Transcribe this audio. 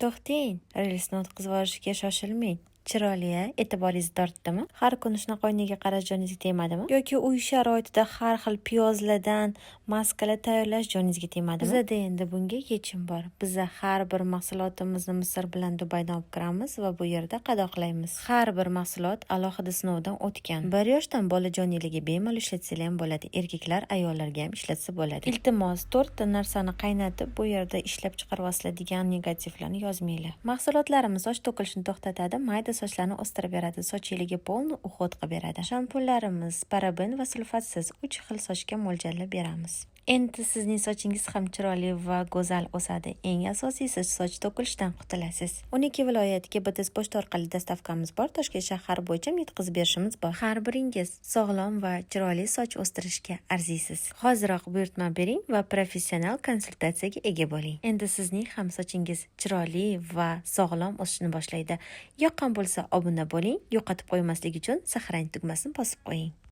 To'xtang, relsni o'tkazib yuborishga shoshilmang. Chiroyli, e'tiboringizni tortdimi? Har kuni shunaqa oynaga qarash joningizga tegmadimi? Yoki uy sharoitida har xil piyozlardan maskalar tayyorlash joningizga tegmadimi? Bizda endi bunga yechim bor. Biz har bir mahsulotimizni Misr bilan Dubaydan olib kiramiz va bu yerda qadoqlaymiz. Har bir mahsulot alohida sinovdan o'tgan. 1 yoshdan bolajonligiga bemalol ishlatsanglar ham bo'ladi. Erkaklar ayollarga ham ishlatsa bo'ladi. Iltimos, 4 ta narsani qaynatib bu yerda ishlab chiqaryapsizlar degan negativlarni yozmanglar. Mahsulotlarimiz soch to'kilishini to'xtatadi, mayda sochlarni o'stirib beradi, soch yiliga polni uhod qilib beradi. Shampunlarimiz paraben va sulfatsiz 3 xil sochga mo'ljallab beramiz. Endi sizning sochingiz ham chiroyli va go'zal o'sadi. Eng asosiysi soch to'kilishidan qutulasiz. 12 viloyatga BTS pochta orqali dastavkamiz bor. Toshkent shahar bo'yicha yetkazib berishimiz bor. Har biringiz sog'lom va chiroyli soch o'stirishga arziysiz. Hoziroq buyurtma bering va professional konsultatsiyaga ega bo'ling. Endi sizning ham sochingiz chiroyli va sog'lom o'sishni boshlaydi. Yoqqan bo'lsa obuna bo'ling, yo'qotib qo'ymaslik uchun saqrang tugmasini bosib qo'ying.